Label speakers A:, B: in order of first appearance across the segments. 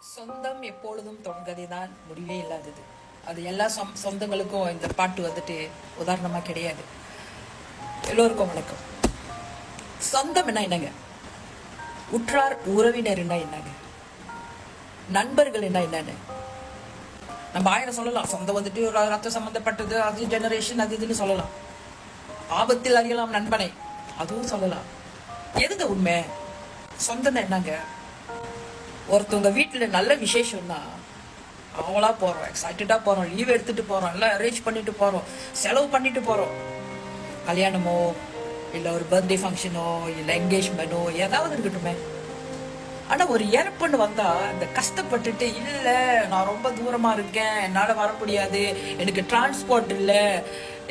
A: சொந்தம் எப்பொழுதும் தொடர்கதைதான், முடிவே இல்லாதது. அது எல்லா சொந்தங்களுக்கும் இந்த பாட்டு வந்துட்டு உதாரணமா கிடையாது. எல்லோருக்கும் வணக்கம். சொந்தம் என்ன என்னங்க, உற்றார் உறவினர் என்ன என்னங்க, நண்பர்கள் என்ன என்னன்னு நம்ம ஆயிரம் சொல்லலாம். சொந்தம் வந்துட்டு ஒரு ரத்த சம்பந்தப்பட்டது, அது ஜெனரேஷன், அது இதுன்னு சொல்லலாம். ஆபத்தில் அறியலாம் நண்பனை, அதுவும் சொல்லலாம். எதுங்க உண்மை? சொந்தம் என்னங்க, ஒருத்தவங்க வீட்டில் நல்ல விசேஷம்னா அவங்களா போகிறோம், எக்ஸைட்டடாக போகிறோம், லீவ் எடுத்துகிட்டு போகிறோம், எல்லாம் அரேஞ்ச் பண்ணிட்டு போகிறோம், செலவு பண்ணிட்டு போகிறோம். கல்யாணமோ இல்லை ஒரு பர்த்டே ஃபங்க்ஷனோ இல்லை என்கேஜ்மெண்ட்டோ ஏதாவது இருக்கட்டுமே. ஆனால் ஒரு இறப்புன்னு வந்தால் இந்த கஷ்டப்பட்டுட்டு, இல்லை நான் ரொம்ப தூரமாக இருக்கேன், என்னால் வர முடியாது, எனக்கு டிரான்ஸ்போர்ட் இல்லை,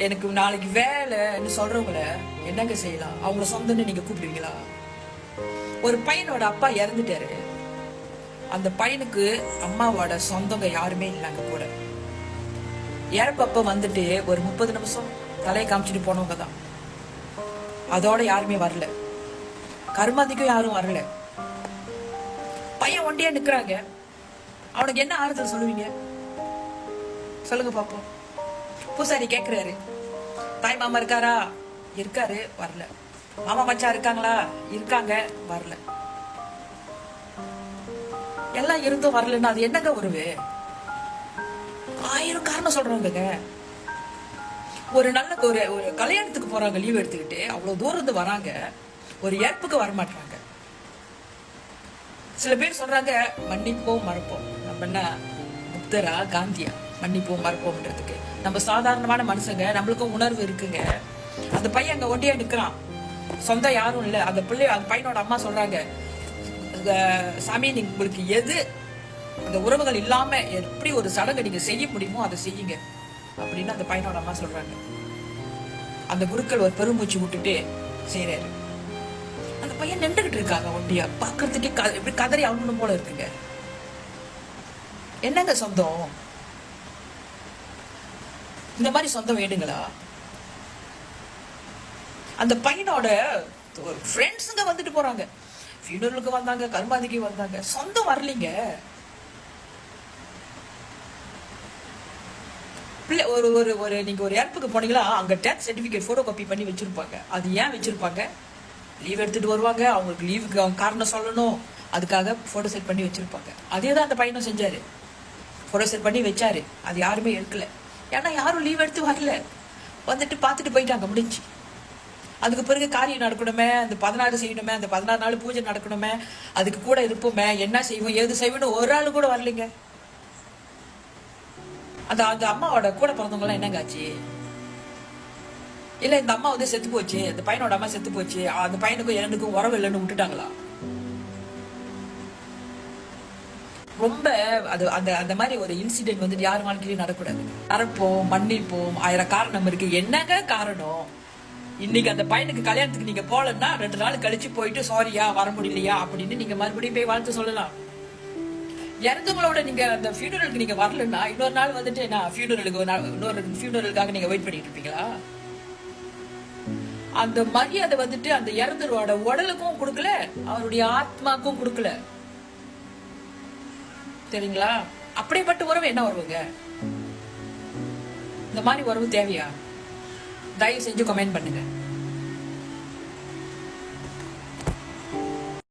A: எனக்கு நாளைக்கு வேலைன்னு சொல்கிறவங்கள என்னங்க செய்யலாம்? அவங்கள சொந்தன்னு நீங்கள் கூப்பிடுவீங்களா? ஒரு பையனோட அப்பா இறந்துட்டாரு, அந்த பையனுக்கு அம்மாவோட சொந்தங்க யாருமே இல்லைங்க கூட. இறப்பப்ப வந்துட்டு ஒரு 30 நிமிஷம் தலையை காமிச்சிட்டு போனவங்க தான், அதோட யாருமே வரல. கருமாதிக்கும் யாரும் வரல. பையன் ஒண்டியா நிக்கிறாங்க. அவனுக்கு என்ன ஆறுதல் சொல்லுவீங்க? சொல்லுங்க பாப்போம். பூசாரி கேக்குறாரு, தாய் மாமா இருக்காரா? இருக்காரு, வரல. மாமா மச்சா இருக்காங்களா? இருக்காங்க, வரல. எல்லாம் இருந்தும் வரலன்னா அது என்னங்க உறவு? 1000 காரணம் சொல்றாங்க. ஒரு நல்ல ஒரு கல்யாணத்துக்கு போறாங்க, லீவ் எடுத்துக்கிட்டு அவ்வளவு தூரம் இருந்து வராங்க, ஒரு ஏற்புக்கு வரமாட்டாங்க. சில பேர் சொல்றாங்க மன்னிப்போம் மறப்போம். நம்ம என்ன புத்தரா காந்தியா மன்னிப்போம் மறப்போம்ன்றதுக்கு? நம்ம சாதாரணமான மனுஷங்க, நம்மளுக்கும் உணர்வு இருக்குங்க. அந்த பையன் அங்க ஒண்டியா நிக்கிறான், சொந்தம் யாரும் இல்ல. அந்த பையனோட அம்மா சொல்றாங்க, சாமி நீங்க உங்களுக்கு எது அந்த உறவுகள் இல்லாம எப்படி ஒரு சடங்கு நீங்க செய்ய முடியுமோ அதை செய்யுங்க அப்படின்னு அந்த பையனோட அம்மா சொல்றாங்க. அந்த குருக்கள் ஒரு பெருமூச்சு விட்டுட்டு செய்யறாரு. அந்த பையன் நின்றுகிட்டு இருக்காங்க ஒண்டியா, பாக்குறதுக்கே எப்படி கதறி அழுகணும் போல இருக்குங்க. என்னங்க சொந்தம்? இந்த மாதிரி சொந்தம் வேணுங்களா? அந்த பையனோட ஃப்ரெண்ட்ஸுங்க வந்துட்டு போறாங்க, ஃபியூனரலுக்கு வந்தாங்க, கருமாதிக்கு வந்தாங்க, சொந்தம் வரலீங்க. ஒரு ஒரு ஒரு நீங்க ஒரு ஏர்ப்புக்கு போனீங்களா, அங்க டெத் சர்டிபிகேட் போட்டோ காப்பி பண்ணி வச்சிருப்பாங்க. அது ஏன் வச்சிருப்பாங்க? லீவ் எடுத்துட்டு வருவாங்க, அவங்களுக்கு லீவுக்கு அவங்க காரணம் சொல்லணும், அதுக்காக போட்டோ செட் பண்ணி வச்சிருப்பாங்க. அதே தான் அந்த பையனும் செஞ்சாரு, போட்டோ செட் பண்ணி வச்சாரு. அது யாருமே எடுக்கல, ஏன்னா யாரும் லீவ் எடுத்து வரல, வந்துட்டு பார்த்துட்டு போயிட்டாங்க, முடிஞ்சு. அதுக்கு பிறகு காரியம் நடக்கணுமே, அந்த 16 செய்யணுமே, அந்த 16 நாள் பூஜை நடக்கணுமே, அதுக்கு கூட இருப்போமே, என்ன செய்வோம் ஏது செய்வோம்னு ஒரு ஆள் கூட வரலைங்க. அந்த அந்த அம்மாவோட கூட பிறந்தவங்க எல்லாம் என்னங்க ஆச்சு? இல்ல இந்த அம்மா வந்து செத்து போச்சு, அந்த பையனோட அம்மா செத்து போச்சு, அந்த பையனுக்கும் எனக்கும் உறவு இல்லைன்னு விட்டுட்டாங்களா? ரொம்ப அது அந்த அந்த மாதிரி ஒரு இன்சிடென்ட் வந்துட்டு யார் வாழ்க்கையிலும் நடக்கூடாது. மறப்போம், மன்னிப்போம், 1000 காரணம் இருக்கு. என்னங்க காரணம்? இன்னைக்கு அந்த பையனுக்கு கல்யாணத்துக்கு நீங்க போலன்னா 2 நாள் கழிச்சு போயிட்டு சாரியா வர முடியலையா அப்படின்னு நீங்க மறுபடியும் போய் வாழ்த்து சொல்லலாம். இறந்தவங்களோட நீங்க அந்த ஃபியூனரலுக்கு நீங்க வரலன்னா இன்னொரு நாள் வந்துட்டு நான் இன்னொரு ஃபியூனரலுக்காக நீங்க வெயிட் பண்ணிட்டு இருப்பீங்களா? அந்த மரியாதை வந்துட்டு அந்த இறந்தவரோட உடலுக்கும் கொடுக்கல, அவருடைய ஆத்மாக்கும் கொடுக்கல. சரிங்களா? அப்படிப்பட்ட உறவு என்ன உறவுங்க? இந்த மாதிரி உறவு தேவையா? தயவு செஞ்சு கமெண்ட் பண்ணுங்க.